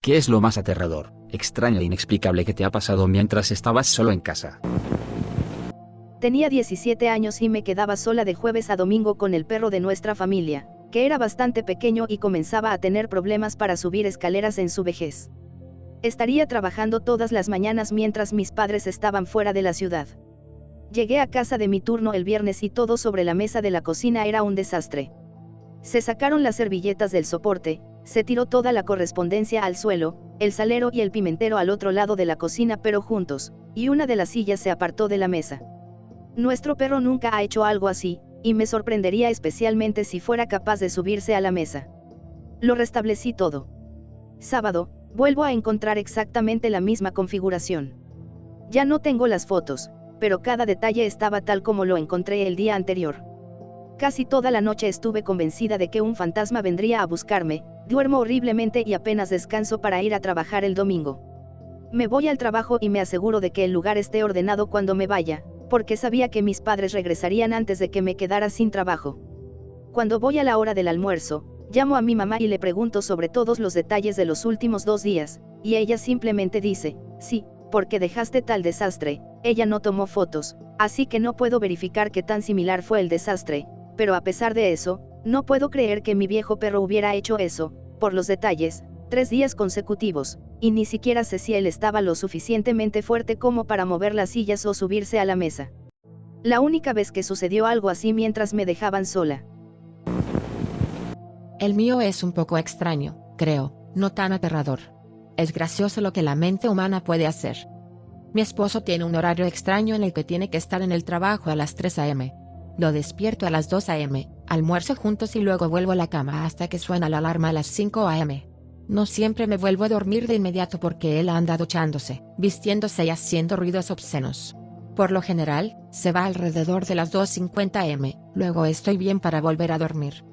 ¿Qué es lo más aterrador, extraño e inexplicable que te ha pasado mientras estabas solo en casa? Tenía 17 años y me quedaba sola de jueves a domingo con el perro de nuestra familia, que era bastante pequeño y comenzaba a tener problemas para subir escaleras en su vejez. Estaría trabajando todas las mañanas mientras mis padres estaban fuera de la ciudad. Llegué a casa de mi turno el viernes y todo sobre la mesa de la cocina era un desastre. Se sacaron las servilletas del soporte, se tiró toda la correspondencia al suelo, el salero y el pimentero al otro lado de la cocina pero juntos, y una de las sillas se apartó de la mesa. Nuestro perro nunca ha hecho algo así, y me sorprendería especialmente si fuera capaz de subirse a la mesa. Lo restablecí todo. Sábado, vuelvo a encontrar exactamente la misma configuración. Ya no tengo las fotos, pero cada detalle estaba tal como lo encontré el día anterior. Casi toda la noche estuve convencida de que un fantasma vendría a buscarme, duermo horriblemente y apenas descanso para ir a trabajar el domingo. Me voy al trabajo y me aseguro de que el lugar esté ordenado cuando me vaya, porque sabía que mis padres regresarían antes de que me quedara sin trabajo. Cuando voy a la hora del almuerzo, llamo a mi mamá y le pregunto sobre todos los detalles de los últimos 2 días, y ella simplemente dice, sí, porque dejaste tal desastre, ella no tomó fotos, así que no puedo verificar qué tan similar fue el desastre, pero a pesar de eso, no puedo creer que mi viejo perro hubiera hecho eso, por los detalles, 3 días consecutivos, y ni siquiera sé si él estaba lo suficientemente fuerte como para mover las sillas o subirse a la mesa. La única vez que sucedió algo así mientras me dejaban sola. El mío es un poco extraño, creo, no tan aterrador. Es gracioso lo que la mente humana puede hacer. Mi esposo tiene un horario extraño en el que tiene que estar en el trabajo a las 3 a.m. Lo despierto a las 2 a.m., almuerzo juntos y luego vuelvo a la cama hasta que suena la alarma a las 5 a.m. No siempre me vuelvo a dormir de inmediato porque él anda duchándose, vistiéndose y haciendo ruidos obscenos. Por lo general, se va alrededor de las 2:50 am, luego estoy bien para volver a dormir.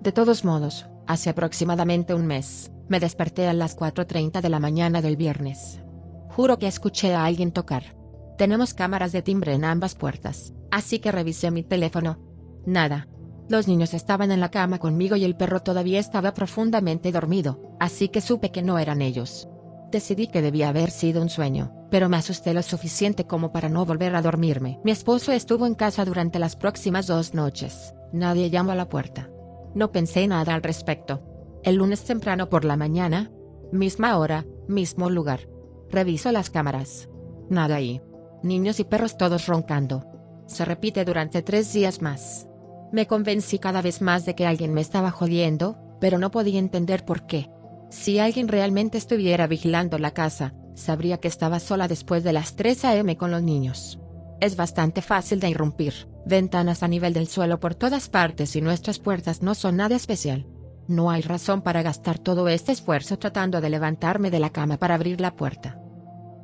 De todos modos, hace aproximadamente un mes, me desperté a las 4:30 de la mañana del viernes. Juro que escuché a alguien tocar. Tenemos cámaras de timbre en ambas puertas, así que revisé mi teléfono. Nada. Los niños estaban en la cama conmigo y el perro todavía estaba profundamente dormido, así que supe que no eran ellos. Decidí que debía haber sido un sueño, pero me asusté lo suficiente como para no volver a dormirme. Mi esposo estuvo en casa durante las próximas 2 noches. Nadie llamó a la puerta. No pensé nada al respecto. El lunes temprano por la mañana, misma hora, mismo lugar. Reviso las cámaras. Nada ahí. Niños y perros todos roncando. Se repite durante 3 días más. Me convencí cada vez más de que alguien me estaba jodiendo, pero no podía entender por qué. Si alguien realmente estuviera vigilando la casa, sabría que estaba sola después de las 3 a.m. con los niños. Es bastante fácil de irrumpir, ventanas a nivel del suelo por todas partes y nuestras puertas no son nada especial. No hay razón para gastar todo este esfuerzo tratando de levantarme de la cama para abrir la puerta.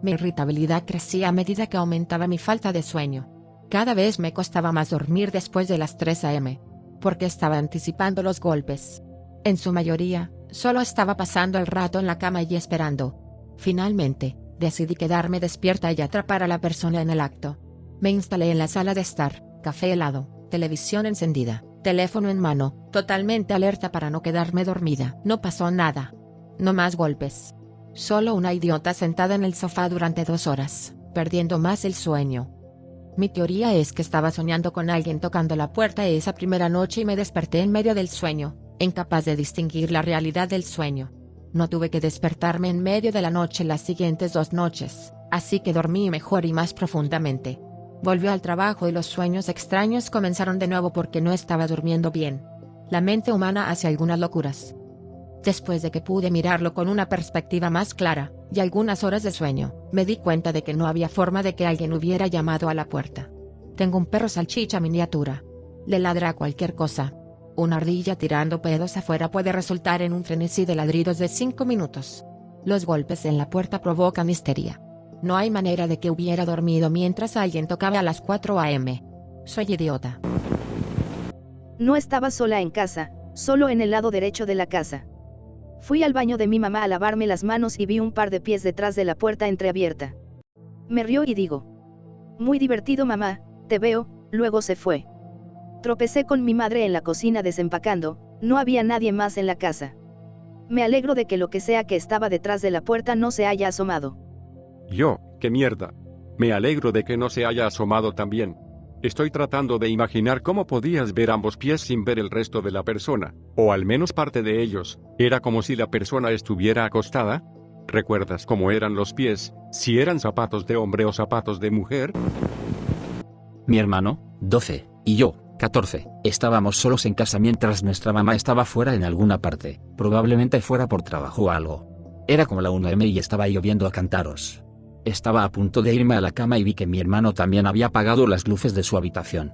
Mi irritabilidad crecía a medida que aumentaba mi falta de sueño. Cada vez me costaba más dormir después de las 3 a.m. porque estaba anticipando los golpes. En su mayoría, solo estaba pasando el rato en la cama y esperando. Finalmente, decidí quedarme despierta y atrapar a la persona en el acto. Me instalé en la sala de estar, café helado, televisión encendida, teléfono en mano, totalmente alerta para no quedarme dormida. No pasó nada. No más golpes. Solo una idiota sentada en el sofá durante 2 horas, perdiendo más el sueño. Mi teoría es que estaba soñando con alguien tocando la puerta esa primera noche y me desperté en medio del sueño, incapaz de distinguir la realidad del sueño. No tuve que despertarme en medio de la noche las siguientes 2 noches, así que dormí mejor y más profundamente. Volvió al trabajo y los sueños extraños comenzaron de nuevo porque no estaba durmiendo bien. La mente humana hace algunas locuras. Después de que pude mirarlo con una perspectiva más clara, y algunas horas de sueño, me di cuenta de que no había forma de que alguien hubiera llamado a la puerta. Tengo un perro salchicha miniatura. Le ladra a cualquier cosa. Una ardilla tirando pedos afuera puede resultar en un frenesí de ladridos de 5 minutos. Los golpes en la puerta provocan histeria. No hay manera de que hubiera dormido mientras alguien tocaba a las 4 a.m. Soy idiota. No estaba sola en casa, solo en el lado derecho de la casa. Fui al baño de mi mamá a lavarme las manos y vi un par de pies detrás de la puerta entreabierta. Me rió y digo: muy divertido mamá, te veo. Luego se fue. Tropecé con mi madre en la cocina desempacando, no había nadie más en la casa. Me alegro de que lo que sea que estaba detrás de la puerta no se haya asomado. Yo, qué mierda. Me alegro de que no se haya asomado también. Estoy tratando de imaginar cómo podías ver ambos pies sin ver el resto de la persona, o al menos parte de ellos. Era como si la persona estuviera acostada. ¿Recuerdas cómo eran los pies, si eran zapatos de hombre o zapatos de mujer? Mi hermano, 12, y yo, 14, estábamos solos en casa mientras nuestra mamá estaba fuera en alguna parte, probablemente fuera por trabajo o algo. Era como la 1 m y estaba lloviendo a cantaros. Estaba a punto de irme a la cama y vi que mi hermano también había apagado las luces de su habitación.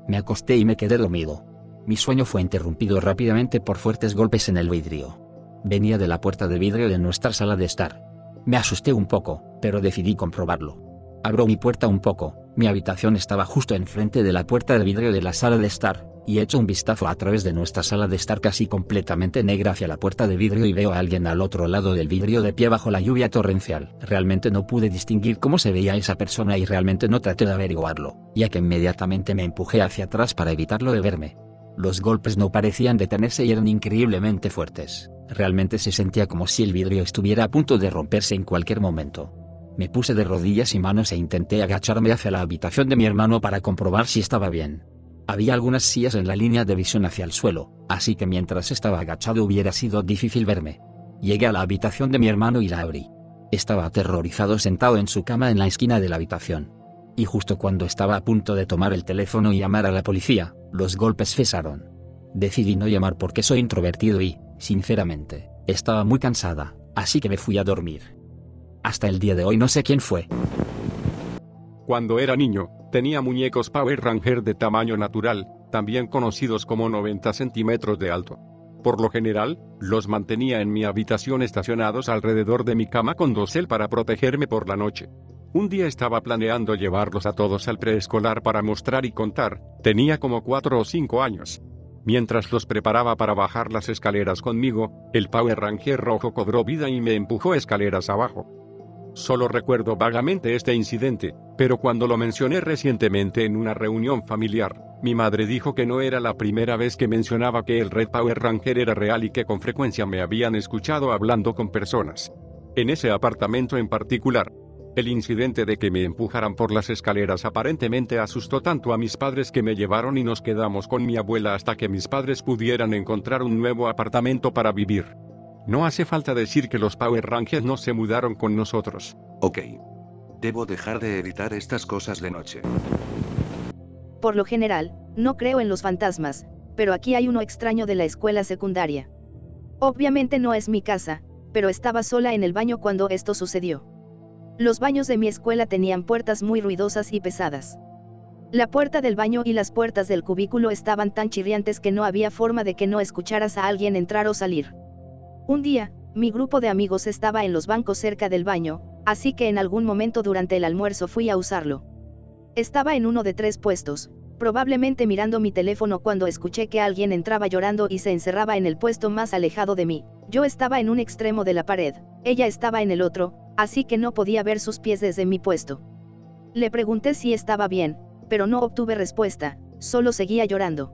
Me acosté y me quedé dormido. Mi sueño fue interrumpido rápidamente por fuertes golpes en el vidrio. Venía de la puerta de vidrio de nuestra sala de estar. Me asusté un poco, pero decidí comprobarlo. Abro mi puerta un poco, mi habitación estaba justo enfrente de la puerta de vidrio de la sala de estar, y echo un vistazo a través de nuestra sala de estar casi completamente negra hacia la puerta de vidrio y veo a alguien al otro lado del vidrio de pie bajo la lluvia torrencial. Realmente no pude distinguir cómo se veía esa persona y realmente no traté de averiguarlo, ya que inmediatamente me empujé hacia atrás para evitarlo de verme. Los golpes no parecían detenerse y eran increíblemente fuertes. Realmente se sentía como si el vidrio estuviera a punto de romperse en cualquier momento. Me puse de rodillas y manos e intenté agacharme hacia la habitación de mi hermano para comprobar si estaba bien. Había algunas sillas en la línea de visión hacia el suelo, así que mientras estaba agachado hubiera sido difícil verme. Llegué a la habitación de mi hermano y la abrí. Estaba aterrorizado sentado en su cama en la esquina de la habitación. Y justo cuando estaba a punto de tomar el teléfono y llamar a la policía, los golpes cesaron. Decidí no llamar porque soy introvertido y, sinceramente, estaba muy cansada, así que me fui a dormir. Hasta el día de hoy no sé quién fue. Cuando era niño, tenía muñecos Power Ranger de tamaño natural, también conocidos como 90 centímetros de alto. Por lo general, los mantenía en mi habitación estacionados alrededor de mi cama con dosel para protegerme por la noche. Un día estaba planeando llevarlos a todos al preescolar para mostrar y contar, tenía como 4 o 5 años. Mientras los preparaba para bajar las escaleras conmigo, el Power Ranger rojo cobró vida y me empujó escaleras abajo. Solo recuerdo vagamente este incidente, pero cuando lo mencioné recientemente en una reunión familiar, mi madre dijo que no era la primera vez que mencionaba que el Red Power Ranger era real y que con frecuencia me habían escuchado hablando con personas. En ese apartamento en particular, el incidente de que me empujaran por las escaleras aparentemente asustó tanto a mis padres que me llevaron y nos quedamos con mi abuela hasta que mis padres pudieran encontrar un nuevo apartamento para vivir. No hace falta decir que los Power Rangers no se mudaron con nosotros. Ok. Debo dejar de editar estas cosas de noche. Por lo general, no creo en los fantasmas, pero aquí hay uno extraño de la escuela secundaria. Obviamente no es mi casa, pero estaba sola en el baño cuando esto sucedió. Los baños de mi escuela tenían puertas muy ruidosas y pesadas. La puerta del baño y las puertas del cubículo estaban tan chirriantes que no había forma de que no escucharas a alguien entrar o salir. Un día, mi grupo de amigos estaba en los bancos cerca del baño, así que en algún momento durante el almuerzo fui a usarlo. Estaba en uno de 3 puestos, probablemente mirando mi teléfono cuando escuché que alguien entraba llorando y se encerraba en el puesto más alejado de mí. Yo estaba en un extremo de la pared, ella estaba en el otro, así que no podía ver sus pies desde mi puesto. Le pregunté si estaba bien, pero no obtuve respuesta, solo seguía llorando.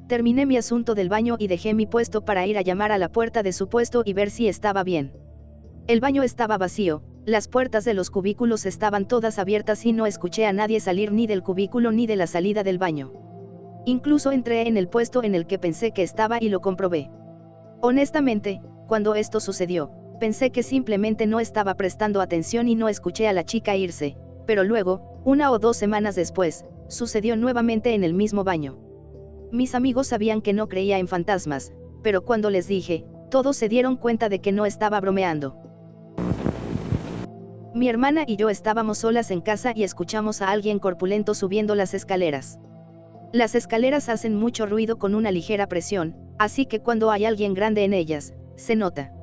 Terminé mi asunto del baño y dejé mi puesto para ir a llamar a la puerta de su puesto y ver si estaba bien. El baño estaba vacío, las puertas de los cubículos estaban todas abiertas y no escuché a nadie salir ni del cubículo ni de la salida del baño. Incluso entré en el puesto en el que pensé que estaba y lo comprobé. Honestamente, cuando esto sucedió, pensé que simplemente no estaba prestando atención y no escuché a la chica irse, pero luego, 1 o 2 semanas después, sucedió nuevamente en el mismo baño. Mis amigos sabían que no creía en fantasmas, pero cuando les dije, todos se dieron cuenta de que no estaba bromeando. Mi hermana y yo estábamos solas en casa y escuchamos a alguien corpulento subiendo las escaleras. Las escaleras hacen mucho ruido con una ligera presión, así que cuando hay alguien grande en ellas, se nota.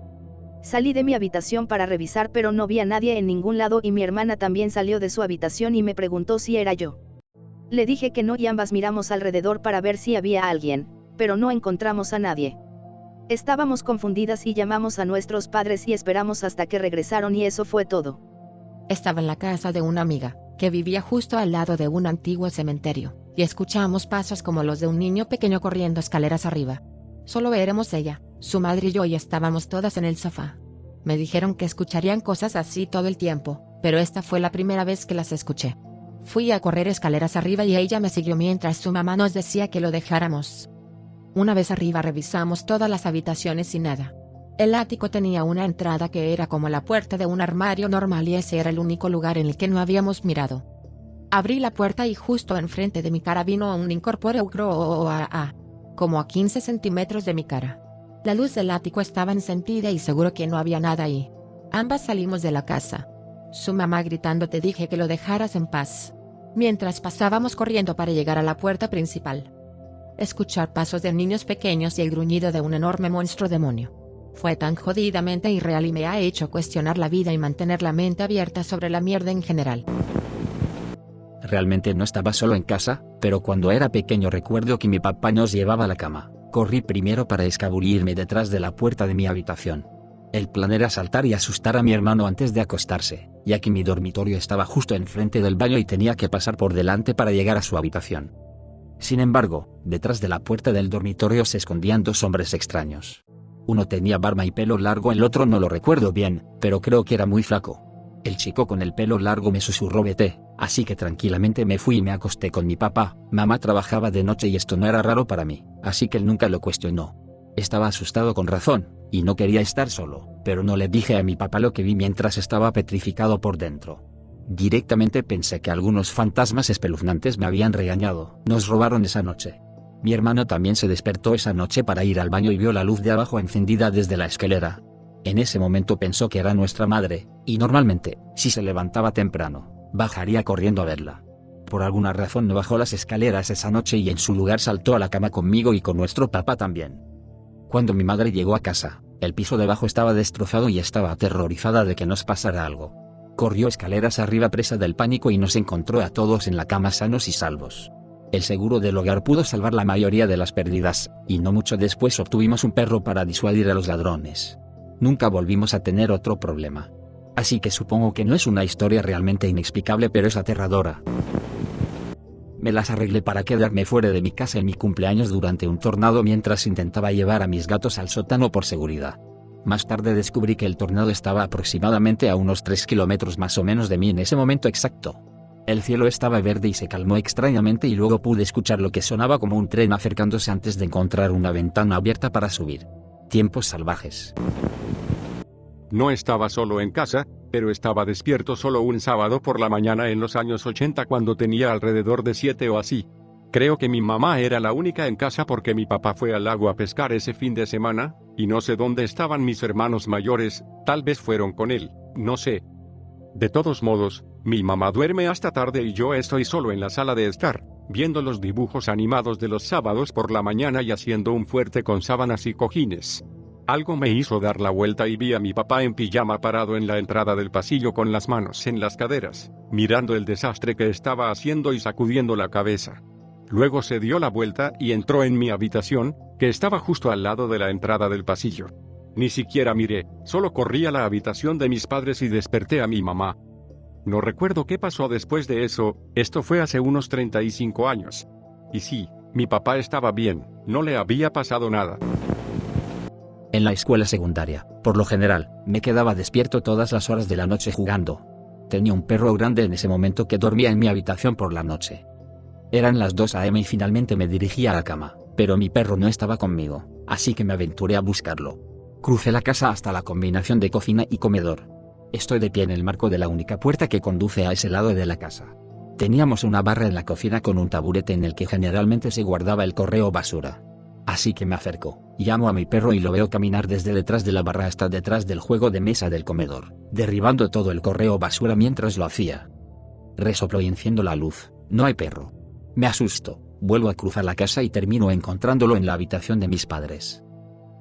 Salí de mi habitación para revisar pero no vi a nadie en ningún lado y mi hermana también salió de su habitación y me preguntó si era yo. Le dije que no y ambas miramos alrededor para ver si había alguien, pero no encontramos a nadie. Estábamos confundidas y llamamos a nuestros padres y esperamos hasta que regresaron y eso fue todo. Estaba en la casa de una amiga, que vivía justo al lado de un antiguo cementerio, y escuchamos pasos como los de un niño pequeño corriendo escaleras arriba. Solo éramos ella, Su madre y yo ya estábamos todas en el sofá. Me dijeron que escucharían cosas así todo el tiempo, pero esta fue la primera vez que las escuché. Fui a correr escaleras arriba y ella me siguió mientras su mamá nos decía que lo dejáramos. Una vez arriba revisamos todas las habitaciones y nada. El ático tenía una entrada que era como la puerta de un armario normal y ese era el único lugar en el que no habíamos mirado. Abrí la puerta y justo enfrente de mi cara vino un incorpóreo como a 15 centímetros de mi cara. La luz del ático estaba encendida y seguro que no había nada ahí. Ambas salimos de la casa. Su mamá gritando te dije que lo dejaras en paz. Mientras pasábamos corriendo para llegar a la puerta principal. Escuchar pasos de niños pequeños y el gruñido de un enorme monstruo demonio. Fue tan jodidamente irreal y me ha hecho cuestionar la vida y mantener la mente abierta sobre la mierda en general. Realmente no estaba solo en casa, pero cuando era pequeño recuerdo que mi papá nos llevaba a la cama. Corrí primero para escabullirme detrás de la puerta de mi habitación. El plan era saltar y asustar a mi hermano antes de acostarse, ya que mi dormitorio estaba justo enfrente del baño y tenía que pasar por delante para llegar a su habitación. Sin embargo, detrás de la puerta del dormitorio se escondían dos hombres extraños. Uno tenía barba y pelo largo, el otro no lo recuerdo bien, pero creo que era muy flaco. El chico con el pelo largo me susurró vete, así que tranquilamente me fui y me acosté con mi papá. Mamá trabajaba de noche y esto no era raro para mí, así que él nunca lo cuestionó. Estaba asustado con razón, y no quería estar solo, pero no le dije a mi papá lo que vi mientras estaba petrificado por dentro. Directamente pensé que algunos fantasmas espeluznantes me habían regañado. Nos robaron esa noche. Mi hermano también se despertó esa noche para ir al baño y vio la luz de abajo encendida desde la escalera. En ese momento pensó que era nuestra madre, y normalmente, si se levantaba temprano, bajaría corriendo a verla. Por alguna razón no bajó las escaleras esa noche y en su lugar saltó a la cama conmigo y con nuestro papá también. Cuando mi madre llegó a casa, el piso de abajo estaba destrozado y estaba aterrorizada de que nos pasara algo. Corrió escaleras arriba presa del pánico y nos encontró a todos en la cama sanos y salvos. El seguro del hogar pudo salvar la mayoría de las pérdidas, y no mucho después obtuvimos un perro para disuadir a los ladrones. Nunca volvimos a tener otro problema. Así que supongo que no es una historia realmente inexplicable, pero es aterradora. Me las arreglé para quedarme fuera de mi casa en mi cumpleaños durante un tornado mientras intentaba llevar a mis gatos al sótano por seguridad. Más tarde descubrí que el tornado estaba aproximadamente a unos 3 kilómetros más o menos de mí en ese momento exacto. El cielo estaba verde y se calmó extrañamente y luego pude escuchar lo que sonaba como un tren acercándose antes de encontrar una ventana abierta para subir. Tiempos salvajes. No estaba solo en casa, pero estaba despierto solo un sábado por la mañana en los años 80 cuando tenía alrededor de 7 o así. Creo que mi mamá era la única en casa porque mi papá fue al lago a pescar ese fin de semana, y no sé dónde estaban mis hermanos mayores, tal vez fueron con él, no sé. De todos modos, mi mamá duerme hasta tarde y yo estoy solo en la sala de estar, viendo los dibujos animados de los sábados por la mañana y haciendo un fuerte con sábanas y cojines. Algo me hizo dar la vuelta y vi a mi papá en pijama parado en la entrada del pasillo con las manos en las caderas, mirando el desastre que estaba haciendo y sacudiendo la cabeza. Luego se dio la vuelta y entró en mi habitación, que estaba justo al lado de la entrada del pasillo. Ni siquiera miré, solo corrí a la habitación de mis padres y desperté a mi mamá. No recuerdo qué pasó después de eso, esto fue hace unos 35 años. Y sí, mi papá estaba bien, no le había pasado nada. En la escuela secundaria, por lo general, me quedaba despierto todas las horas de la noche jugando. Tenía un perro grande en ese momento que dormía en mi habitación por la noche. Eran las 2 a.m. y finalmente me dirigí a la cama, pero mi perro no estaba conmigo, así que me aventuré a buscarlo. Crucé la casa hasta la combinación de cocina y comedor. Estoy de pie en el marco de la única puerta que conduce a ese lado de la casa. Teníamos una barra en la cocina con un taburete en el que generalmente se guardaba el correo basura. Así que me acerco, llamo a mi perro y lo veo caminar desde detrás de la barra hasta detrás del juego de mesa del comedor, derribando todo el correo basura mientras lo hacía. Resoplo y enciendo la luz, no hay perro. Me asusto, vuelvo a cruzar la casa y termino encontrándolo en la habitación de mis padres.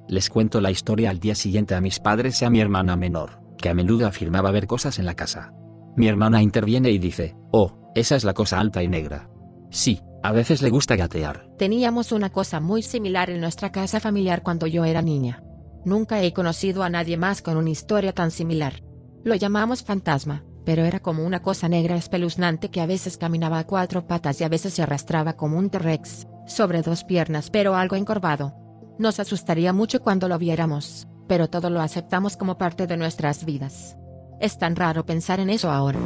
Les cuento la historia al día siguiente a mis padres y a mi hermana menor, que a menudo afirmaba ver cosas en la casa. Mi hermana interviene y dice, oh, esa es la cosa alta y negra. Sí, a veces le gusta gatear. Teníamos una cosa muy similar en nuestra casa familiar cuando yo era niña. Nunca he conocido a nadie más con una historia tan similar. Lo llamamos fantasma, pero era como una cosa negra espeluznante que a veces caminaba a 4 patas y a veces se arrastraba como un T-Rex, sobre 2 piernas pero algo encorvado. Nos asustaría mucho cuando lo viéramos, pero todo lo aceptamos como parte de nuestras vidas. Es tan raro pensar en eso ahora.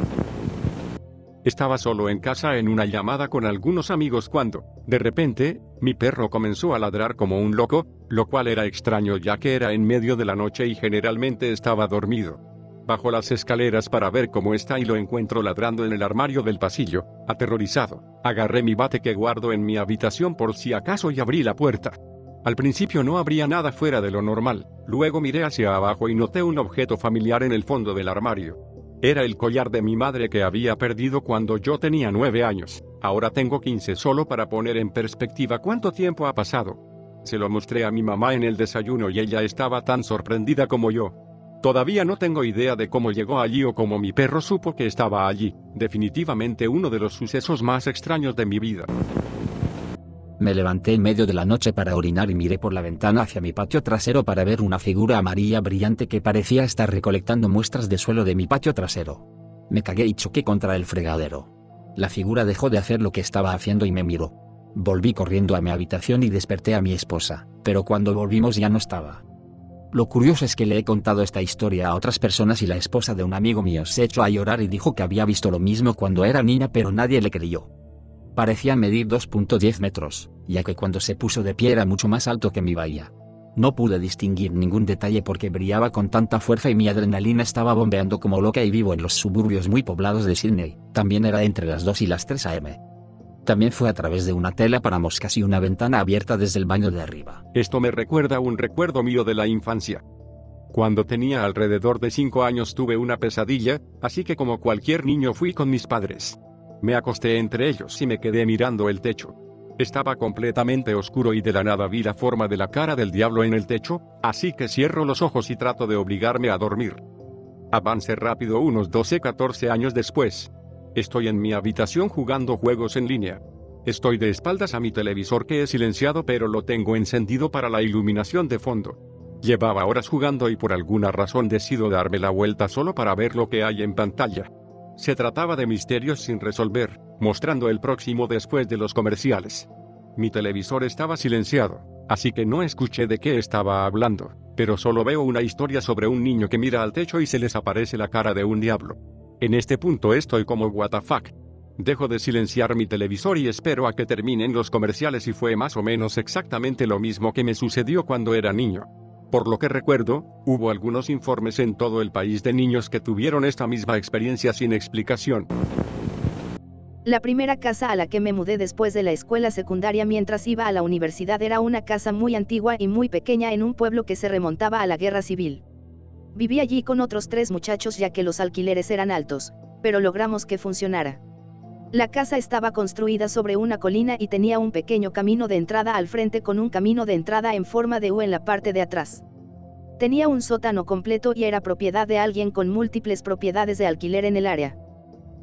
Estaba solo en casa en una llamada con algunos amigos cuando, de repente, mi perro comenzó a ladrar como un loco, lo cual era extraño ya que era en medio de la noche y generalmente estaba dormido. Bajo las escaleras para ver cómo está y lo encuentro ladrando en el armario del pasillo, aterrorizado. Agarré mi bate que guardo en mi habitación por si acaso y abrí la puerta. Al principio no habría nada fuera de lo normal, luego miré hacia abajo y noté un objeto familiar en el fondo del armario. Era el collar de mi madre que había perdido cuando yo tenía 9 años, ahora tengo 15 solo para poner en perspectiva cuánto tiempo ha pasado. Se lo mostré a mi mamá en el desayuno y ella estaba tan sorprendida como yo. Todavía no tengo idea de cómo llegó allí o cómo mi perro supo que estaba allí, definitivamente uno de los sucesos más extraños de mi vida. Me levanté en medio de la noche para orinar y miré por la ventana hacia mi patio trasero para ver una figura amarilla brillante que parecía estar recolectando muestras de suelo de mi patio trasero. Me cagué y choqué contra el fregadero. La figura dejó de hacer lo que estaba haciendo y me miró. Volví corriendo a mi habitación y desperté a mi esposa, pero cuando volvimos ya no estaba. Lo curioso es que le he contado esta historia a otras personas y la esposa de un amigo mío se echó a llorar y dijo que había visto lo mismo cuando era niña, pero nadie le creyó. Parecía medir 2.10 metros, ya que cuando se puso de pie era mucho más alto que mi bahía. No pude distinguir ningún detalle porque brillaba con tanta fuerza y mi adrenalina estaba bombeando como loca y vivo en los suburbios muy poblados de Sydney. También era entre las 2 y las 3 a.m. También fue a través de una tela para moscas y una ventana abierta desde el baño de arriba. Esto me recuerda a un recuerdo mío de la infancia. Cuando tenía alrededor de 5 años tuve una pesadilla, así que como cualquier niño fui con mis padres. Me acosté entre ellos y me quedé mirando el techo. Estaba completamente oscuro y de la nada vi la forma de la cara del diablo en el techo, así que cierro los ojos y trato de obligarme a dormir. Avance rápido unos 12-14 años después. Estoy en mi habitación jugando juegos en línea. Estoy de espaldas a mi televisor que he silenciado pero lo tengo encendido para la iluminación de fondo. Llevaba horas jugando y por alguna razón decido darme la vuelta solo para ver lo que hay en pantalla. Se trataba de misterios sin resolver, mostrando el próximo después de los comerciales. Mi televisor estaba silenciado, así que no escuché de qué estaba hablando, pero solo veo una historia sobre un niño que mira al techo y se les aparece la cara de un diablo. En este punto estoy como what the fuck. Dejo de silenciar mi televisor y espero a que terminen los comerciales y fue más o menos exactamente lo mismo que me sucedió cuando era niño. Por lo que recuerdo, hubo algunos informes en todo el país de niños que tuvieron esta misma experiencia sin explicación. La primera casa a la que me mudé después de la escuela secundaria mientras iba a la universidad era una casa muy antigua y muy pequeña en un pueblo que se remontaba a la guerra civil. Viví allí con otros 3 muchachos ya que los alquileres eran altos, pero logramos que funcionara. La casa estaba construida sobre una colina y tenía un pequeño camino de entrada al frente con un camino de entrada en forma de U en la parte de atrás. Tenía un sótano completo y era propiedad de alguien con múltiples propiedades de alquiler en el área.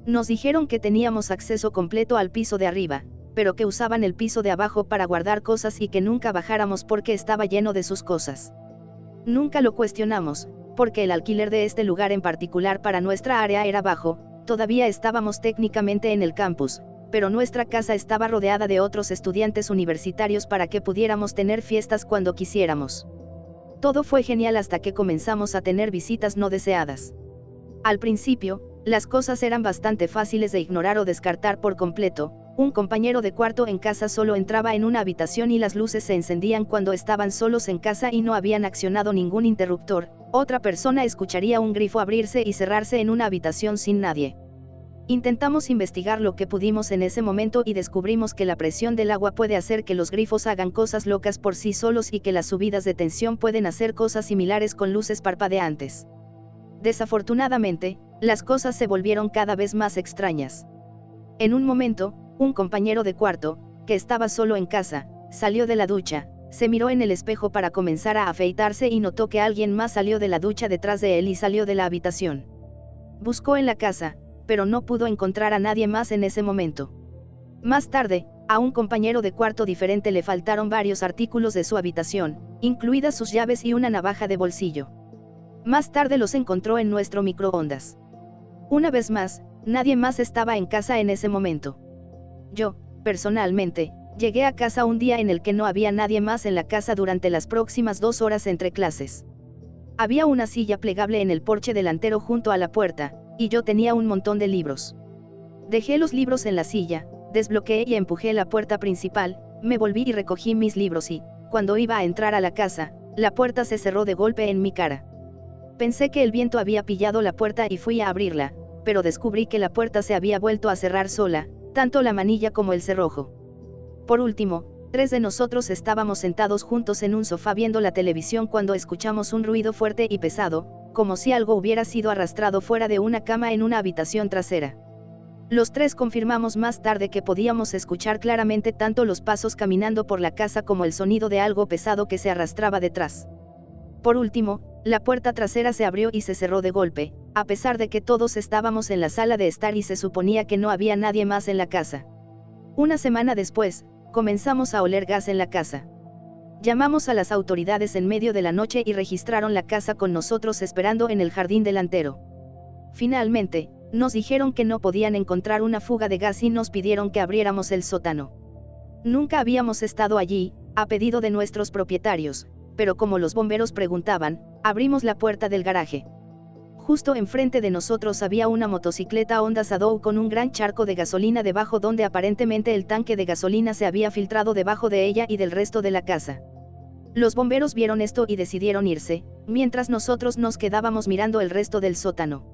Nos dijeron que teníamos acceso completo al piso de arriba, pero que usaban el piso de abajo para guardar cosas y que nunca bajáramos porque estaba lleno de sus cosas. Nunca lo cuestionamos, porque el alquiler de este lugar en particular para nuestra área era bajo. Todavía estábamos técnicamente en el campus, pero nuestra casa estaba rodeada de otros estudiantes universitarios para que pudiéramos tener fiestas cuando quisiéramos. Todo fue genial hasta que comenzamos a tener visitas no deseadas. Al principio, las cosas eran bastante fáciles de ignorar o descartar por completo. Un compañero de cuarto en casa solo entraba en una habitación y las luces se encendían cuando estaban solos en casa y no habían accionado ningún interruptor. Otra persona escucharía un grifo abrirse y cerrarse en una habitación sin nadie. Intentamos investigar lo que pudimos en ese momento y descubrimos que la presión del agua puede hacer que los grifos hagan cosas locas por sí solos y que las subidas de tensión pueden hacer cosas similares con luces parpadeantes. Desafortunadamente, las cosas se volvieron cada vez más extrañas. En un momento, un compañero de cuarto, que estaba solo en casa, salió de la ducha, se miró en el espejo para comenzar a afeitarse y notó que alguien más salió de la ducha detrás de él y salió de la habitación. Buscó en la casa, pero no pudo encontrar a nadie más en ese momento. Más tarde, a un compañero de cuarto diferente le faltaron varios artículos de su habitación, incluidas sus llaves y una navaja de bolsillo. Más tarde los encontró en nuestro microondas. Una vez más, nadie más estaba en casa en ese momento. Yo, personalmente, Llegué a casa un día en el que no había nadie más en la casa durante las próximas 2 horas entre clases. Había una silla plegable en el porche delantero junto a la puerta, y yo tenía un montón de libros. Dejé los libros en la silla, desbloqueé y empujé la puerta principal, me volví y recogí mis libros y, cuando iba a entrar a la casa, la puerta se cerró de golpe en mi cara. Pensé que el viento había pillado la puerta y fui a abrirla, pero descubrí que la puerta se había vuelto a cerrar sola, tanto la manilla como el cerrojo. Por último, 3 de nosotros estábamos sentados juntos en un sofá viendo la televisión cuando escuchamos un ruido fuerte y pesado, como si algo hubiera sido arrastrado fuera de una cama en una habitación trasera. Los 3 confirmamos más tarde que podíamos escuchar claramente tanto los pasos caminando por la casa como el sonido de algo pesado que se arrastraba detrás. Por último, la puerta trasera se abrió y se cerró de golpe, a pesar de que todos estábamos en la sala de estar y se suponía que no había nadie más en la casa. Una semana después, comenzamos a oler gas en la casa. Llamamos a las autoridades en medio de la noche y registraron la casa con nosotros esperando en el jardín delantero. Finalmente, nos dijeron que no podían encontrar una fuga de gas y nos pidieron que abriéramos el sótano. Nunca habíamos estado allí, a pedido de nuestros propietarios, pero como los bomberos preguntaban, abrimos la puerta del garaje. Justo enfrente de nosotros había una motocicleta Honda Shadow con un gran charco de gasolina debajo donde aparentemente el tanque de gasolina se había filtrado debajo de ella y del resto de la casa. Los bomberos vieron esto y decidieron irse, mientras nosotros nos quedábamos mirando el resto del sótano.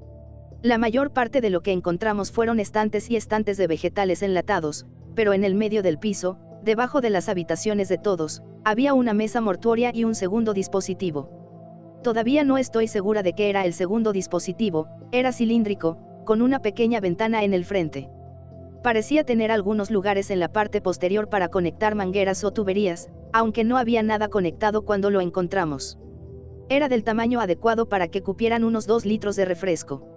La mayor parte de lo que encontramos fueron estantes y estantes de vegetales enlatados, pero en el medio del piso, debajo de las habitaciones de todos, había una mesa mortuoria y un segundo dispositivo. Todavía no estoy segura de qué era el segundo dispositivo, era cilíndrico, con una pequeña ventana en el frente. Parecía tener algunos lugares en la parte posterior para conectar mangueras o tuberías, aunque no había nada conectado cuando lo encontramos. Era del tamaño adecuado para que cupieran unos 2 litros de refresco.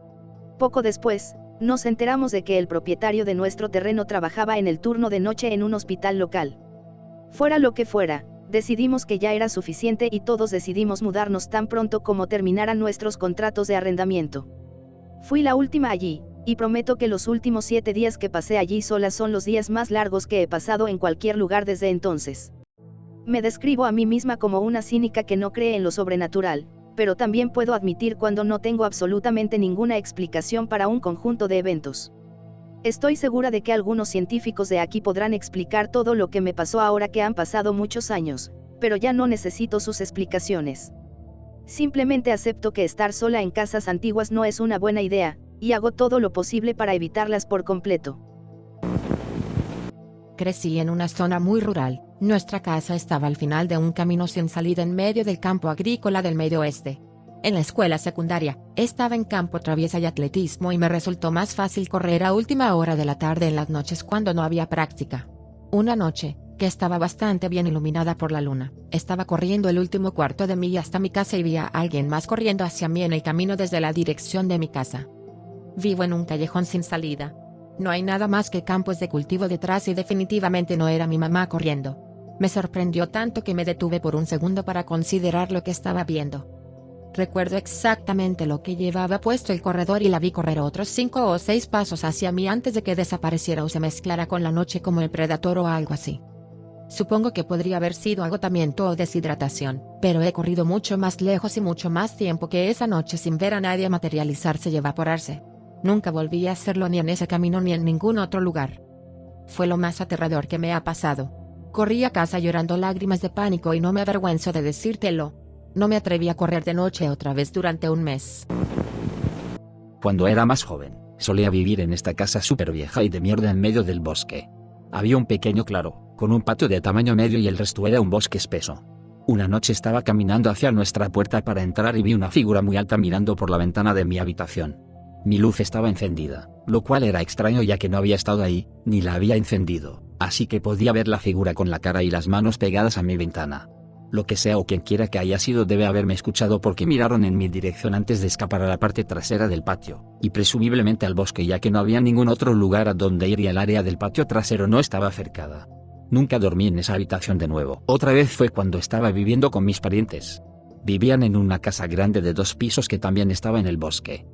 Poco después, nos enteramos de que el propietario de nuestro terreno trabajaba en el turno de noche en un hospital local. Fuera lo que fuera, decidimos que ya era suficiente y todos decidimos mudarnos tan pronto como terminaran nuestros contratos de arrendamiento. Fui la última allí, y prometo que los últimos 7 días que pasé allí sola son los días más largos que he pasado en cualquier lugar desde entonces. Me describo a mí misma como una cínica que no cree en lo sobrenatural, pero también puedo admitir cuando no tengo absolutamente ninguna explicación para un conjunto de eventos. Estoy segura de que algunos científicos de aquí podrán explicar todo lo que me pasó ahora que han pasado muchos años, pero ya no necesito sus explicaciones. Simplemente acepto que estar sola en casas antiguas no es una buena idea, y hago todo lo posible para evitarlas por completo. Crecí en una zona muy rural, nuestra casa estaba al final de un camino sin salida en medio del campo agrícola del medio oeste. En la escuela secundaria, estaba en campo traviesa y atletismo y me resultó más fácil correr a última hora de la tarde en las noches cuando no había práctica. Una noche, que estaba bastante bien iluminada por la luna, estaba corriendo el último cuarto de milla hasta mi casa y vi a alguien más corriendo hacia mí en el camino desde la dirección de mi casa. Vivo en un callejón sin salida. No hay nada más que campos de cultivo detrás y definitivamente no era mi mamá corriendo. Me sorprendió tanto que me detuve por un segundo para considerar lo que estaba viendo. Recuerdo exactamente lo que llevaba puesto el corredor y la vi correr otros 5 o 6 pasos hacia mí antes de que desapareciera o se mezclara con la noche como el Predator o algo así. Supongo que podría haber sido agotamiento o deshidratación, pero he corrido mucho más lejos y mucho más tiempo que esa noche sin ver a nadie materializarse y evaporarse. Nunca volví a hacerlo ni en ese camino ni en ningún otro lugar. Fue lo más aterrador que me ha pasado. Corrí a casa llorando lágrimas de pánico y no me avergüenzo de decírtelo. No me atreví a correr de noche otra vez durante un mes. Cuando era más joven, solía vivir en esta casa súper vieja y de mierda en medio del bosque. Había un pequeño claro, con un patio de tamaño medio y el resto era un bosque espeso. Una noche estaba caminando hacia nuestra puerta para entrar y vi una figura muy alta mirando por la ventana de mi habitación. Mi luz estaba encendida, lo cual era extraño ya que no había estado ahí, ni la había encendido, así que podía ver la figura con la cara y las manos pegadas a mi ventana. Lo que sea o quien quiera que haya sido debe haberme escuchado porque miraron en mi dirección antes de escapar a la parte trasera del patio, y presumiblemente al bosque ya que no había ningún otro lugar a donde ir y el área del patio trasero no estaba cercada. Nunca dormí en esa habitación de nuevo. Otra vez fue cuando estaba viviendo con mis parientes. Vivían en una casa grande de 2 pisos que también estaba en el bosque.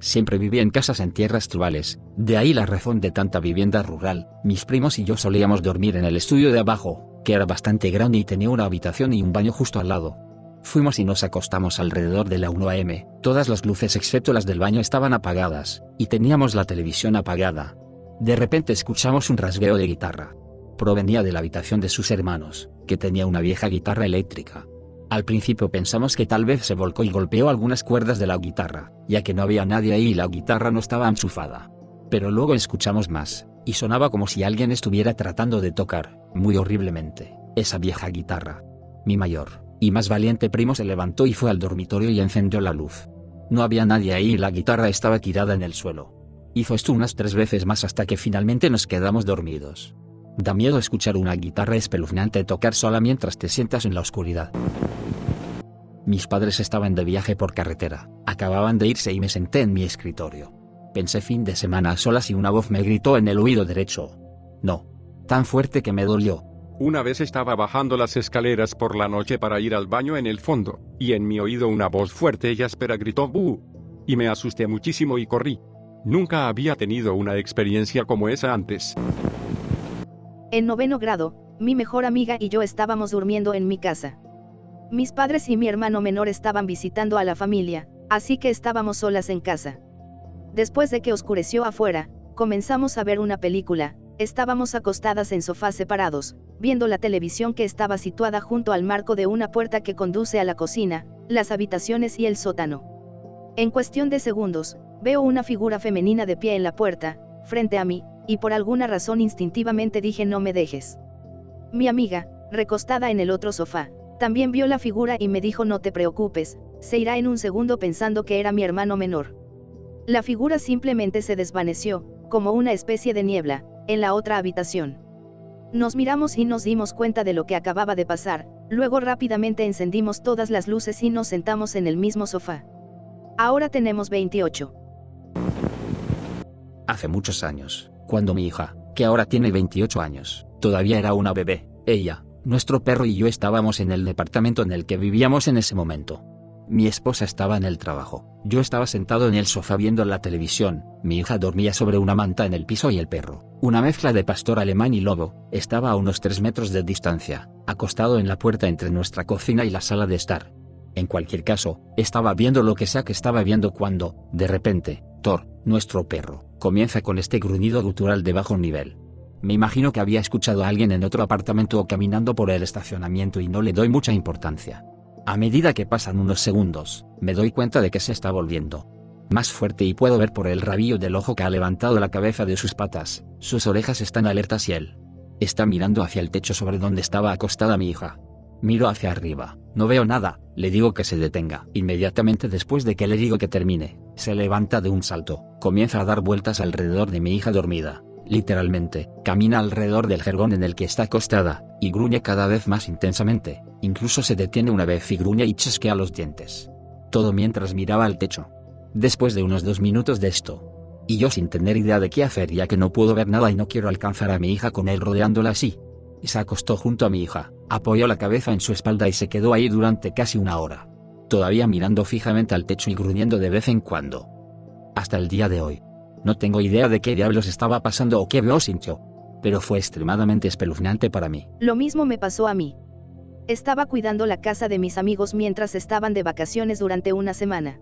Siempre viví en casas en tierras tribales, de ahí la razón de tanta vivienda rural. Mis primos y yo solíamos dormir en el estudio de abajo, que era bastante grande y tenía una habitación y un baño justo al lado. Fuimos y nos acostamos alrededor de la 1 a.m. Todas las luces excepto las del baño estaban apagadas, y teníamos la televisión apagada. De repente escuchamos un rasgueo de guitarra. Provenía de la habitación de sus hermanos, que tenía una vieja guitarra eléctrica. Al principio pensamos que tal vez se volcó y golpeó algunas cuerdas de la guitarra, ya que no había nadie ahí y la guitarra no estaba enchufada. Pero luego escuchamos más, y sonaba como si alguien estuviera tratando de tocar, muy horriblemente, esa vieja guitarra. Mi mayor y más valiente primo se levantó y fue al dormitorio y encendió la luz. No había nadie ahí y la guitarra estaba tirada en el suelo. Hizo esto unas 3 veces más hasta que finalmente nos quedamos dormidos. Da miedo escuchar una guitarra espeluznante tocar sola mientras te sientas en la oscuridad. Mis padres estaban de viaje por carretera, acababan de irse y me senté en mi escritorio. Pensé fin de semana a solas y una voz me gritó en el oído derecho. No. Tan fuerte que me dolió. Una vez estaba bajando las escaleras por la noche para ir al baño en el fondo, y en mi oído una voz fuerte y áspera gritó ¡bu! Y me asusté muchísimo y corrí. Nunca había tenido una experiencia como esa antes. En 9º grado, mi mejor amiga y yo estábamos durmiendo en mi casa. Mis padres y mi hermano menor estaban visitando a la familia, así que estábamos solas en casa. Después de que oscureció afuera, comenzamos a ver una película. Estábamos acostadas en sofás separados, viendo la televisión que estaba situada junto al marco de una puerta que conduce a la cocina, las habitaciones y el sótano. En cuestión de segundos, veo una figura femenina de pie en la puerta, frente a mí, y por alguna razón instintivamente dije no me dejes. Mi amiga, recostada en el otro sofá, también vio la figura y me dijo no te preocupes, se irá en un segundo pensando que era mi hermano menor. La figura simplemente se desvaneció, como una especie de niebla, en la otra habitación. Nos miramos y nos dimos cuenta de lo que acababa de pasar, luego rápidamente encendimos todas las luces y nos sentamos en el mismo sofá. Ahora tenemos 28. Hace muchos años, cuando mi hija, que ahora tiene 28 años, todavía era una bebé, ella, nuestro perro y yo estábamos en el departamento en el que vivíamos en ese momento. Mi esposa estaba en el trabajo, yo estaba sentado en el sofá viendo la televisión, mi hija dormía sobre una manta en el piso y el perro, una mezcla de pastor alemán y lobo, estaba a unos 3 metros de distancia, acostado en la puerta entre nuestra cocina y la sala de estar. En cualquier caso, estaba viendo lo que sea que estaba viendo cuando, de repente, Thor, nuestro perro, comienza con este gruñido gutural de bajo nivel. Me imagino que había escuchado a alguien en otro apartamento o caminando por el estacionamiento y no le doy mucha importancia. A medida que pasan unos segundos, me doy cuenta de que se está volviendo más fuerte y puedo ver por el rabillo del ojo que ha levantado la cabeza de sus patas, sus orejas están alertas y él está mirando hacia el techo sobre donde estaba acostada mi hija. Miro hacia arriba, no veo nada, le digo que se detenga. Inmediatamente después de que le digo que termine, se levanta de un salto, comienza a dar vueltas alrededor de mi hija dormida. Literalmente, camina alrededor del jergón en el que está acostada, y gruñe cada vez más intensamente, incluso se detiene una vez y gruñe y chasquea los dientes. Todo mientras miraba al techo. Después de unos 2 minutos de esto, y yo sin tener idea de qué hacer ya que no puedo ver nada y no quiero alcanzar a mi hija con él rodeándola así. Se acostó junto a mi hija, apoyó la cabeza en su espalda y se quedó ahí durante casi 1 hora. Todavía mirando fijamente al techo y gruñendo de vez en cuando. Hasta el día de hoy. No tengo idea de qué diablos estaba pasando o qué vio o sintió, pero fue extremadamente espeluznante para mí. Lo mismo me pasó a mí. Estaba cuidando la casa de mis amigos mientras estaban de vacaciones durante una semana.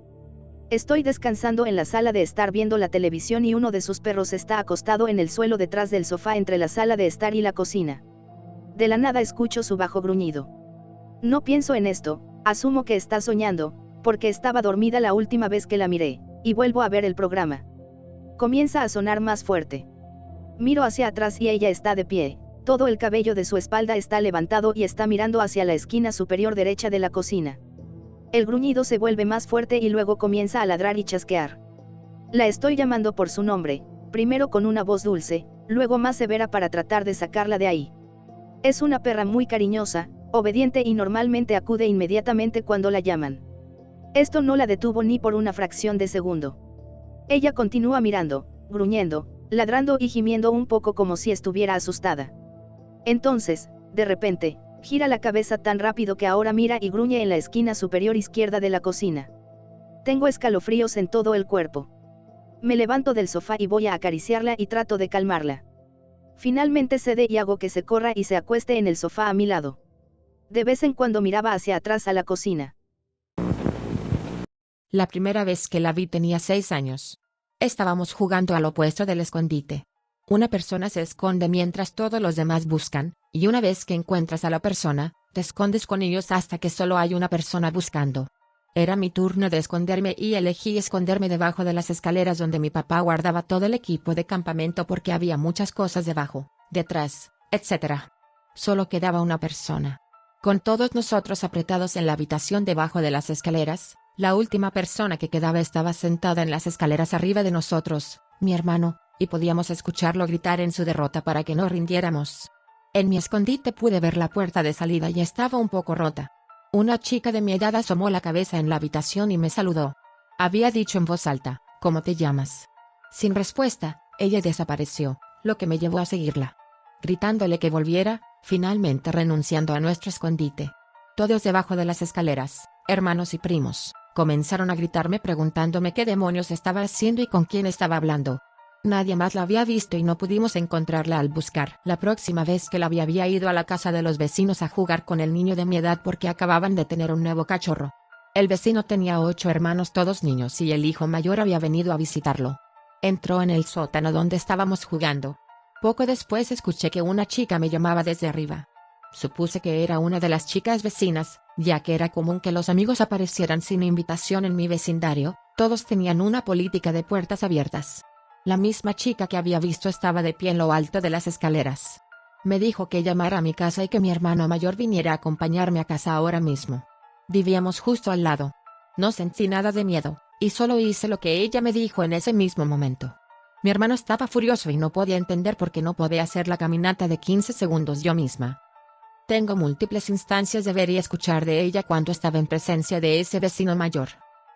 Estoy descansando en la sala de estar viendo la televisión y uno de sus perros está acostado en el suelo detrás del sofá entre la sala de estar y la cocina. De la nada escucho su bajo gruñido. No pienso en esto, asumo que está soñando, porque estaba dormida la última vez que la miré, y vuelvo a ver el programa. Comienza a sonar más fuerte. Miro hacia atrás y ella está de pie, todo el cabello de su espalda está levantado y está mirando hacia la esquina superior derecha de la cocina. El gruñido se vuelve más fuerte y luego comienza a ladrar y chasquear. La estoy llamando por su nombre, primero con una voz dulce, luego más severa para tratar de sacarla de ahí. Es una perra muy cariñosa, obediente y normalmente acude inmediatamente cuando la llaman. Esto no la detuvo ni por una fracción de segundo. Ella continúa mirando, gruñendo, ladrando y gimiendo un poco como si estuviera asustada. Entonces, de repente, gira la cabeza tan rápido que ahora mira y gruñe en la esquina superior izquierda de la cocina. Tengo escalofríos en todo el cuerpo. Me levanto del sofá y voy a acariciarla y trato de calmarla. Finalmente cede y hago que se corra y se acueste en el sofá a mi lado. De vez en cuando miraba hacia atrás a la cocina. La primera vez que la vi tenía 6 años. Estábamos jugando al opuesto del escondite. Una persona se esconde mientras todos los demás buscan, y una vez que encuentras a la persona, te escondes con ellos hasta que solo hay una persona buscando. Era mi turno de esconderme y elegí esconderme debajo de las escaleras donde mi papá guardaba todo el equipo de campamento porque había muchas cosas debajo, detrás, etc. Solo quedaba una persona. Con todos nosotros apretados en la habitación debajo de las escaleras, la última persona que quedaba estaba sentada en las escaleras arriba de nosotros, mi hermano, y podíamos escucharlo gritar en su derrota para que no rindiéramos. En mi escondite pude ver la puerta de salida y estaba un poco rota. Una chica de mi edad asomó la cabeza en la habitación y me saludó. Había dicho en voz alta, ¿cómo te llamas? Sin respuesta, ella desapareció, lo que me llevó a seguirla. Gritándole que volviera, finalmente renunciando a nuestro escondite. Todos debajo de las escaleras, hermanos y primos, comenzaron a gritarme preguntándome qué demonios estaba haciendo y con quién estaba hablando. Nadie más la había visto y no pudimos encontrarla al buscar. La próxima vez que la vi había ido a la casa de los vecinos a jugar con el niño de mi edad porque acababan de tener un nuevo cachorro. El vecino tenía 8 hermanos todos niños y el hijo mayor había venido a visitarlo. Entró en el sótano donde estábamos jugando. Poco después escuché que una chica me llamaba desde arriba. Supuse que era una de las chicas vecinas, ya que era común que los amigos aparecieran sin invitación en mi vecindario, todos tenían una política de puertas abiertas. La misma chica que había visto estaba de pie en lo alto de las escaleras. Me dijo que llamara a mi casa y que mi hermano mayor viniera a acompañarme a casa ahora mismo. Vivíamos justo al lado. No sentí nada de miedo, y solo hice lo que ella me dijo en ese mismo momento. Mi hermano estaba furioso y no podía entender por qué no podía hacer la caminata de 15 segundos yo misma. Tengo múltiples instancias de ver y escuchar de ella cuando estaba en presencia de ese vecino mayor.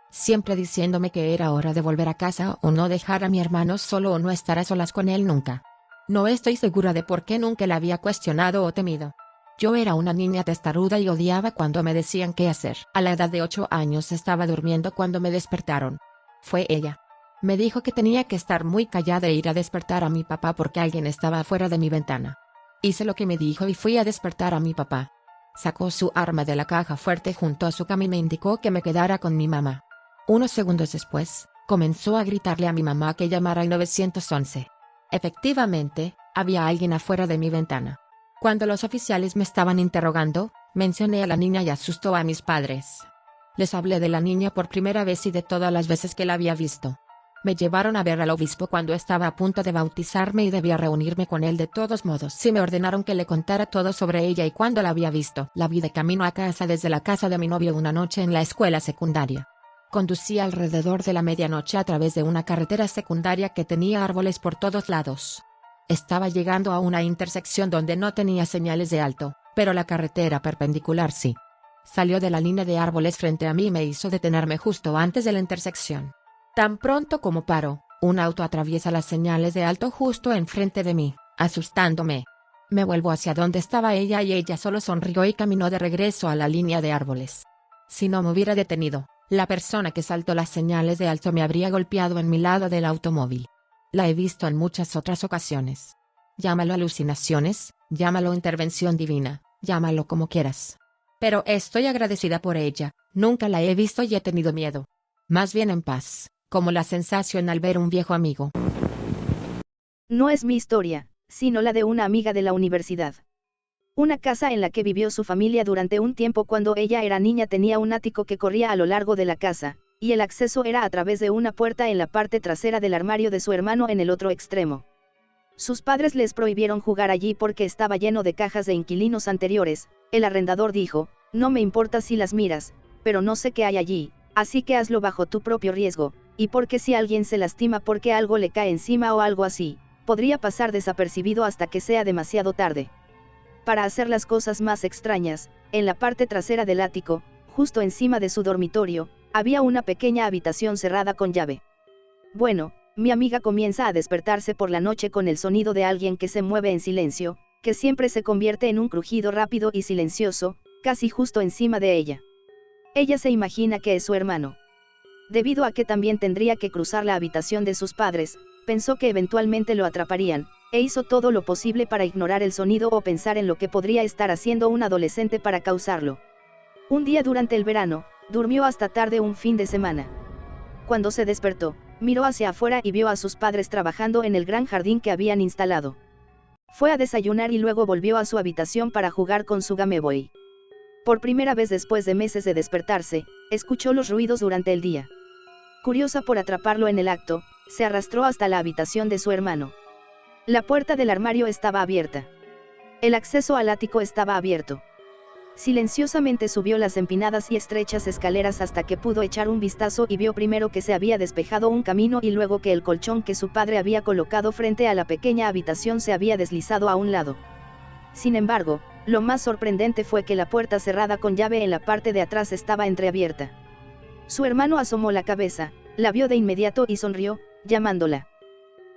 Siempre diciéndome que era hora de volver a casa o no dejar a mi hermano solo o no estar a solas con él nunca. No estoy segura de por qué nunca la había cuestionado o temido. Yo era una niña testaruda y odiaba cuando me decían qué hacer. A la edad de 8 años estaba durmiendo cuando me despertaron. Fue ella. Me dijo que tenía que estar muy callada e ir a despertar a mi papá porque alguien estaba afuera de mi ventana. Hice lo que me dijo y fui a despertar a mi papá. Sacó su arma de la caja fuerte junto a su cama y me indicó que me quedara con mi mamá. Unos segundos después, comenzó a gritarle a mi mamá que llamara al 911. Efectivamente, había alguien afuera de mi ventana. Cuando los oficiales me estaban interrogando, mencioné a la niña y asustó a mis padres. Les hablé de la niña por primera vez y de todas las veces que la había visto. Me llevaron a ver al obispo cuando estaba a punto de bautizarme y debía reunirme con él de todos modos. Sí me ordenaron que le contara todo sobre ella y cuándo la había visto. La vi de camino a casa desde la casa de mi novio una noche en la escuela secundaria. Conducía alrededor de la medianoche a través de una carretera secundaria que tenía árboles por todos lados. Estaba llegando a una intersección donde no tenía señales de alto, pero la carretera perpendicular sí. Salió de la línea de árboles frente a mí y me hizo detenerme justo antes de la intersección. Tan pronto como paró, un auto atraviesa las señales de alto justo enfrente de mí, asustándome. Me vuelvo hacia donde estaba ella y ella solo sonrió y caminó de regreso a la línea de árboles. Si no me hubiera detenido, la persona que saltó las señales de alto me habría golpeado en mi lado del automóvil. La he visto en muchas otras ocasiones. Llámalo alucinaciones, llámalo intervención divina, llámalo como quieras. Pero estoy agradecida por ella, nunca la he visto y he tenido miedo. Más bien en paz, como la sensación al ver un viejo amigo. No es mi historia, sino la de una amiga de la universidad. Una casa en la que vivió su familia durante un tiempo cuando ella era niña tenía un ático que corría a lo largo de la casa, y el acceso era a través de una puerta en la parte trasera del armario de su hermano en el otro extremo. Sus padres les prohibieron jugar allí porque estaba lleno de cajas de inquilinos anteriores. El arrendador dijo, no me importa si las miras, pero no sé qué hay allí, así que hazlo bajo tu propio riesgo, y porque si alguien se lastima porque algo le cae encima o algo así, podría pasar desapercibido hasta que sea demasiado tarde. Para hacer las cosas más extrañas, en la parte trasera del ático, justo encima de su dormitorio, había una pequeña habitación cerrada con llave. Bueno, mi amiga comienza a despertarse por la noche con el sonido de alguien que se mueve en silencio, que siempre se convierte en un crujido rápido y silencioso, casi justo encima de ella. Ella se imagina que es su hermano. debido a que también tendría que cruzar la habitación de sus padres, pensó que eventualmente lo atraparían, e hizo todo lo posible para ignorar el sonido o pensar en lo que podría estar haciendo un adolescente para causarlo. Un día durante el verano, durmió hasta tarde un fin de semana. Cuando se despertó, miró hacia afuera y vio a sus padres trabajando en el gran jardín que habían instalado. Fue a desayunar y luego volvió a su habitación para jugar con su Game Boy. Por primera vez después de meses de despertarse, escuchó los ruidos durante el día. Curiosa por atraparlo en el acto, se arrastró hasta la habitación de su hermano. La puerta del armario estaba abierta. El acceso al ático estaba abierto. Silenciosamente subió las empinadas y estrechas escaleras hasta que pudo echar un vistazo y vio primero que se había despejado un camino y luego que el colchón que su padre había colocado frente a la pequeña habitación se había deslizado a un lado. Sin embargo, lo más sorprendente fue que la puerta cerrada con llave en la parte de atrás estaba entreabierta. Su hermano asomó la cabeza, la vio de inmediato y sonrió, llamándola.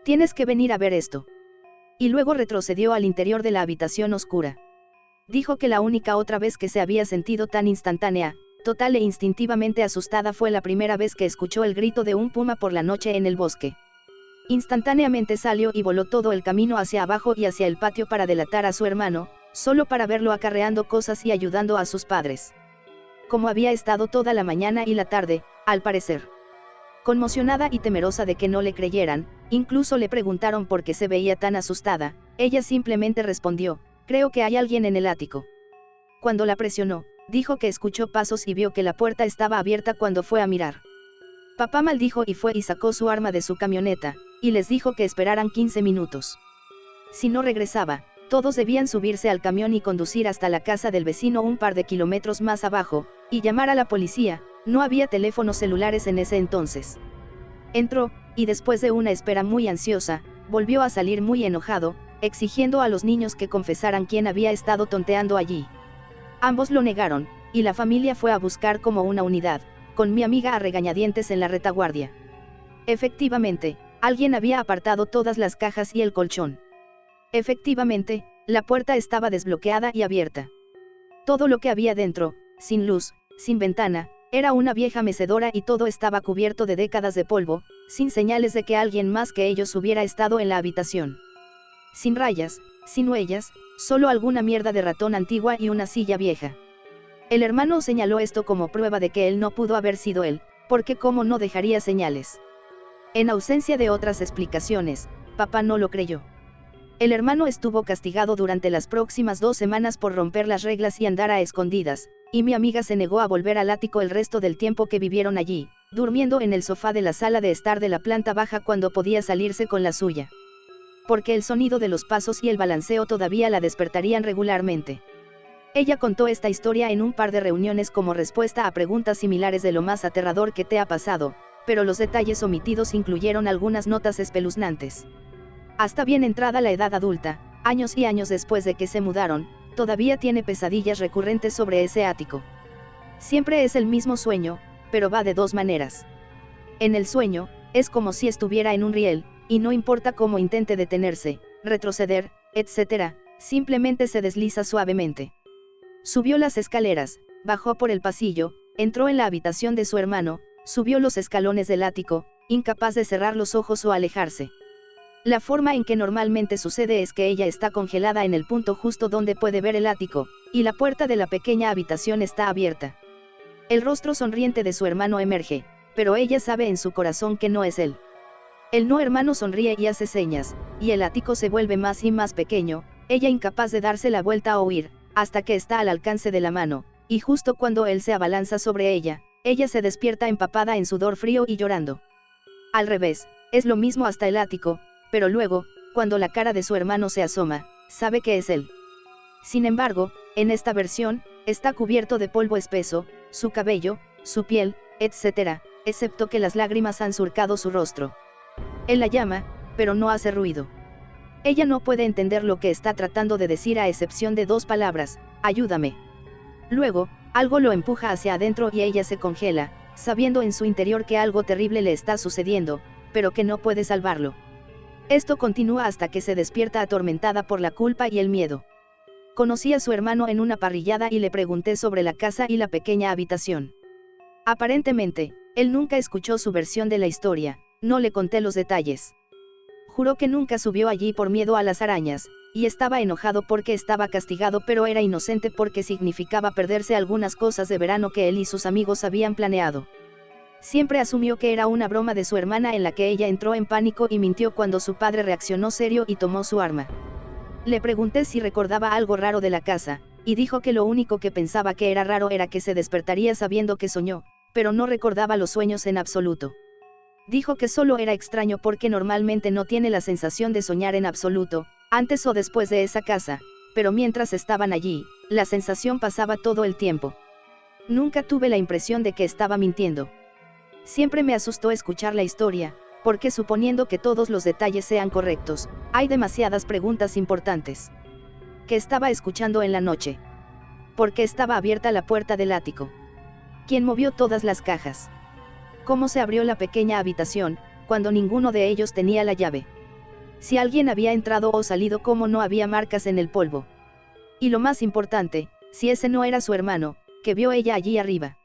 «Tienes que venir a ver esto». Y luego retrocedió al interior de la habitación oscura. Dijo que la única otra vez que se había sentido tan instantánea, total e instintivamente asustada fue la primera vez que escuchó el grito de un puma por la noche en el bosque. Instantáneamente salió y voló todo el camino hacia abajo y hacia el patio para delatar a su hermano, solo para verlo acarreando cosas y ayudando a sus padres. Como había estado toda la mañana y la tarde, al parecer. Conmocionada y temerosa de que no le creyeran, incluso le preguntaron por qué se veía tan asustada, ella simplemente respondió, «Creo que hay alguien en el ático». Cuando la presionó, dijo que escuchó pasos y vio que la puerta estaba abierta cuando fue a mirar. Papá maldijo y fue y sacó su arma de su camioneta, y les dijo que esperaran 15 minutos. Si no regresaba, todos debían subirse al camión y conducir hasta la casa del vecino un par de kilómetros más abajo, y llamar a la policía. No había teléfonos celulares en ese entonces. Entró, y después de una espera muy ansiosa, volvió a salir muy enojado, exigiendo a los niños que confesaran quién había estado tonteando allí. Ambos lo negaron, y la familia fue a buscar como una unidad, con mi amiga a regañadientes en la retaguardia. Efectivamente, alguien había apartado todas las cajas y el colchón. Efectivamente, la puerta estaba desbloqueada y abierta. Todo lo que había dentro, sin luz, sin ventana, era una vieja mecedora y todo estaba cubierto de décadas de polvo, sin señales de que alguien más que ellos hubiera estado en la habitación. Sin rayas, sin huellas, solo alguna mierda de ratón antigua y una silla vieja. El hermano señaló esto como prueba de que él no pudo haber sido él, porque cómo no dejaría señales. En ausencia de otras explicaciones, papá no lo creyó. El hermano estuvo castigado durante las próximas 2 semanas por romper las reglas y andar a escondidas, y mi amiga se negó a volver al ático el resto del tiempo que vivieron allí, durmiendo en el sofá de la sala de estar de la planta baja cuando podía salirse con la suya. Porque el sonido de los pasos y el balanceo todavía la despertarían regularmente. Ella contó esta historia en un par de reuniones como respuesta a preguntas similares de lo más aterrador que te ha pasado, pero los detalles omitidos incluyeron algunas notas espeluznantes. Hasta bien entrada la edad adulta, años y años después de que se mudaron, todavía tiene pesadillas recurrentes sobre ese ático. Siempre es el mismo sueño, pero va de 2 maneras. En el sueño, es como si estuviera en un riel, y no importa cómo intente detenerse, retroceder, etc., simplemente se desliza suavemente. Subió las escaleras, bajó por el pasillo, entró en la habitación de su hermano, subió los escalones del ático, incapaz de cerrar los ojos o alejarse. La forma en que normalmente sucede es que ella está congelada en el punto justo donde puede ver el ático, y la puerta de la pequeña habitación está abierta. El rostro sonriente de su hermano emerge, pero ella sabe en su corazón que no es él. El no hermano sonríe y hace señas, y el ático se vuelve más y más pequeño, ella incapaz de darse la vuelta o huir, hasta que está al alcance de la mano, y justo cuando él se abalanza sobre ella se despierta empapada en sudor frío y llorando. Al revés, es lo mismo hasta el ático, pero luego, cuando la cara de su hermano se asoma, sabe que es él. Sin embargo, en esta versión, está cubierto de polvo espeso, su cabello, su piel, etc., excepto que las lágrimas han surcado su rostro. Él la llama, pero no hace ruido. Ella no puede entender lo que está tratando de decir a excepción de 2 palabras, ayúdame. Luego, algo lo empuja hacia adentro y ella se congela, sabiendo en su interior que algo terrible le está sucediendo, pero que no puede salvarlo. Esto continúa hasta que se despierta atormentada por la culpa y el miedo. Conocí a su hermano en una parrillada y le pregunté sobre la casa y la pequeña habitación. Aparentemente, Él nunca escuchó su versión de la historia, no le conté los detalles. Juró que nunca subió allí por miedo a las arañas, y estaba enojado porque estaba castigado, pero era inocente porque significaba perderse algunas cosas de verano que él y sus amigos habían planeado. Siempre asumió que era una broma de su hermana en la que ella entró en pánico y mintió cuando su padre reaccionó serio y tomó su arma. Le pregunté si recordaba algo raro de la casa, y dijo que lo único que pensaba que era raro era que se despertaría sabiendo que soñó, pero no recordaba los sueños en absoluto. Dijo que solo era extraño porque normalmente no tiene la sensación de soñar en absoluto, antes o después de esa casa, pero mientras estaban allí, la sensación pasaba todo el tiempo. Nunca tuve la impresión de que estaba mintiendo. Siempre me asustó escuchar la historia, porque suponiendo que todos los detalles sean correctos, hay demasiadas preguntas importantes. ¿Qué estaba escuchando en la noche? ¿Por qué estaba abierta la puerta del ático? ¿Quién movió todas las cajas? ¿Cómo se abrió la pequeña habitación, cuando ninguno de ellos tenía la llave? Si alguien había entrado o salido, ¿cómo no había marcas en el polvo? Y lo más importante, si ese no era su hermano, que vio ella allí arriba.